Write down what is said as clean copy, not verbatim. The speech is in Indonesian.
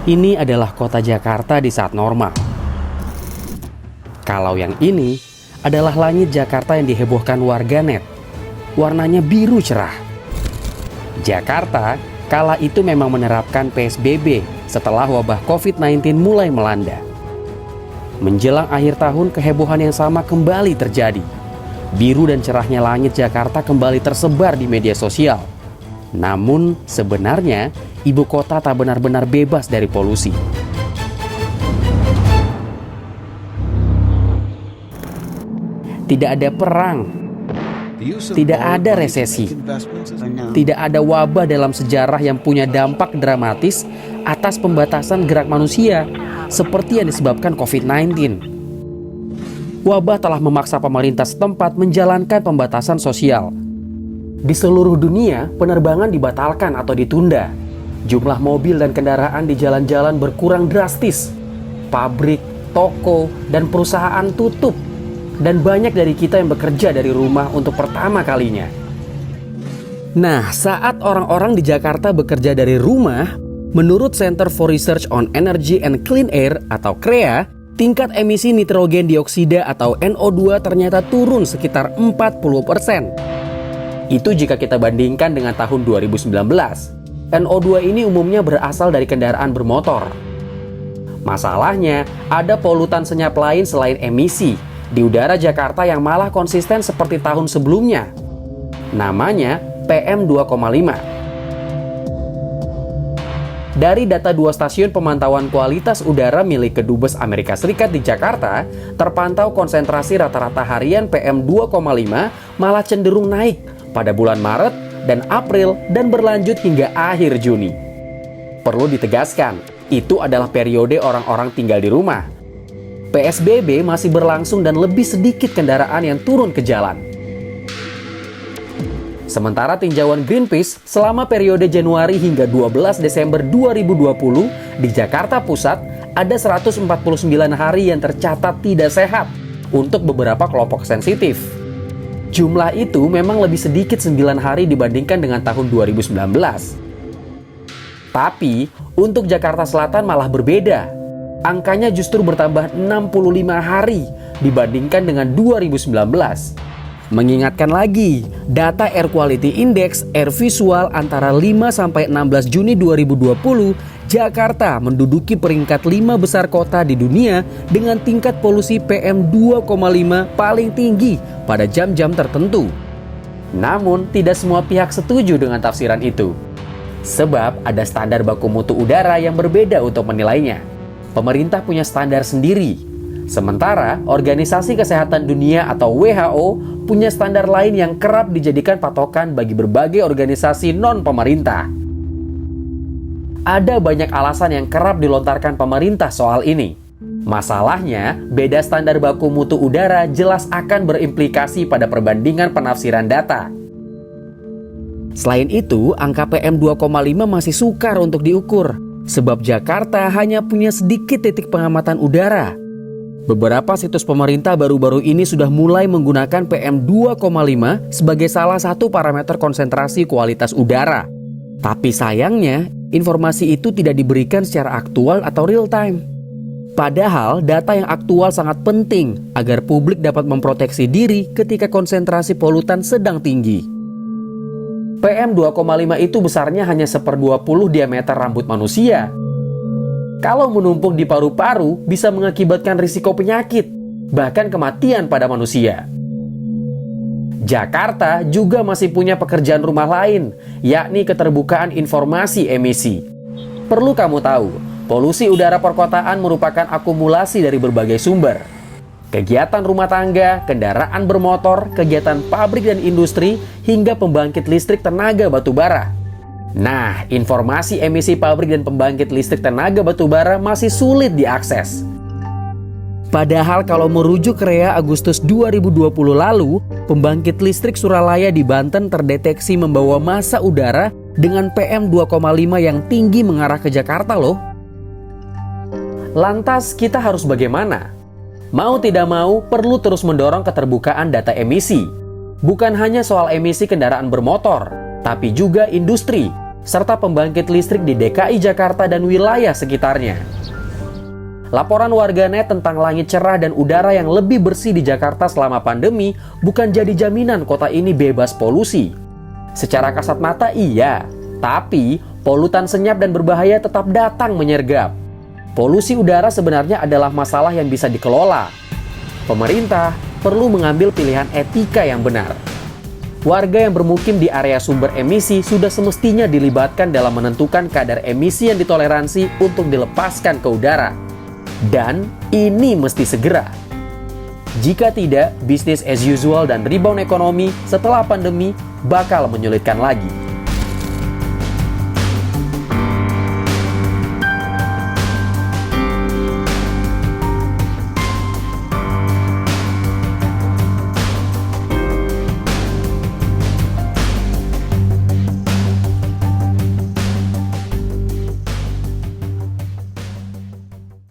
Ini adalah kota Jakarta di saat normal. Kalau yang ini adalah langit Jakarta yang dihebohkan warganet. Warnanya biru cerah. Jakarta kala itu memang menerapkan PSBB setelah wabah COVID-19 mulai melanda. Menjelang akhir tahun, kehebohan yang sama kembali terjadi. Biru dan cerahnya langit Jakarta kembali tersebar di media sosial. Namun sebenarnya ibu kota tak benar-benar bebas dari polusi. Tidak ada perang, tidak ada resesi, tidak ada wabah dalam sejarah yang punya dampak dramatis atas pembatasan gerak manusia seperti yang disebabkan COVID-19. Wabah telah memaksa pemerintah setempat menjalankan pembatasan sosial. Di seluruh dunia, penerbangan dibatalkan atau ditunda. Jumlah mobil dan kendaraan di jalan-jalan berkurang drastis. Pabrik, toko, dan perusahaan tutup. Dan banyak dari kita yang bekerja dari rumah untuk pertama kalinya. Nah, saat orang-orang di Jakarta bekerja dari rumah, menurut Center for Research on Energy and Clean Air atau CREA, tingkat emisi nitrogen dioksida atau NO2 ternyata turun sekitar 40%. Itu jika kita bandingkan dengan tahun 2019. NO2 ini umumnya berasal dari kendaraan bermotor. Masalahnya, ada polutan senyap lain selain emisi di udara Jakarta yang malah konsisten seperti tahun sebelumnya. Namanya PM2,5. Dari data 2 stasiun pemantauan kualitas udara milik Kedubes Amerika Serikat di Jakarta, terpantau konsentrasi rata-rata harian PM2,5 malah cenderung naik pada bulan Maret dan April dan berlanjut hingga akhir Juni. Perlu ditegaskan, itu adalah periode orang-orang tinggal di rumah. PSBB masih berlangsung dan lebih sedikit kendaraan yang turun ke jalan. Sementara tinjauan Greenpeace selama periode Januari hingga 12 Desember 2020 di Jakarta Pusat ada 149 hari yang tercatat tidak sehat untuk beberapa kelompok sensitif. Jumlah itu memang lebih sedikit 9 hari dibandingkan dengan tahun 2019. Tapi untuk Jakarta Selatan malah berbeda. Angkanya justru bertambah 65 hari dibandingkan dengan 2019. Mengingatkan lagi, data Air Quality Index Air Visual antara 5-16 Juni 2020, Jakarta menduduki peringkat 5 besar kota di dunia dengan tingkat polusi PM2,5 paling tinggi pada jam-jam tertentu. Namun, tidak semua pihak setuju dengan tafsiran itu. Sebab ada standar baku mutu udara yang berbeda untuk menilainya. Pemerintah punya standar sendiri. Sementara, Organisasi Kesehatan Dunia atau WHO punya standar lain yang kerap dijadikan patokan bagi berbagai organisasi non-pemerintah. Ada banyak alasan yang kerap dilontarkan pemerintah soal ini. Masalahnya, beda standar baku mutu udara jelas akan berimplikasi pada perbandingan penafsiran data. Selain itu, angka PM2,5 masih sukar untuk diukur, sebab Jakarta hanya punya sedikit titik pengamatan udara. Beberapa situs pemerintah baru-baru ini sudah mulai menggunakan PM2,5 sebagai salah satu parameter konsentrasi kualitas udara. Tapi sayangnya, informasi itu tidak diberikan secara aktual atau real time. Padahal data yang aktual sangat penting agar publik dapat memproteksi diri ketika konsentrasi polutan sedang tinggi. PM2,5 itu besarnya hanya 1/20 diameter rambut manusia. Kalau menumpuk di paru-paru bisa mengakibatkan risiko penyakit, bahkan kematian pada manusia. Jakarta juga masih punya pekerjaan rumah lain, yakni keterbukaan informasi emisi. Perlu kamu tahu, polusi udara perkotaan merupakan akumulasi dari berbagai sumber. Kegiatan rumah tangga, kendaraan bermotor, kegiatan pabrik dan industri, hingga pembangkit listrik tenaga batubara. Nah, informasi emisi pabrik dan pembangkit listrik tenaga batubara masih sulit diakses. Padahal kalau merujuk CREA Agustus 2020 lalu, pembangkit listrik Suralaya di Banten terdeteksi membawa massa udara dengan PM2,5 yang tinggi mengarah ke Jakarta loh. Lantas kita harus bagaimana? Mau tidak mau perlu terus mendorong keterbukaan data emisi. Bukan hanya soal emisi kendaraan bermotor, tapi juga industri, serta pembangkit listrik di DKI Jakarta dan wilayah sekitarnya. Laporan warganet tentang langit cerah dan udara yang lebih bersih di Jakarta selama pandemi bukan jadi jaminan kota ini bebas polusi. Secara kasat mata iya, tapi polutan senyap dan berbahaya tetap datang menyergap. Polusi udara sebenarnya adalah masalah yang bisa dikelola. Pemerintah perlu mengambil pilihan etika yang benar. Warga yang bermukim di area sumber emisi sudah semestinya dilibatkan dalam menentukan kadar emisi yang ditoleransi untuk dilepaskan ke udara. Dan ini mesti segera. Jika tidak, bisnis as usual dan rebound ekonomi setelah pandemi bakal menyulitkan lagi.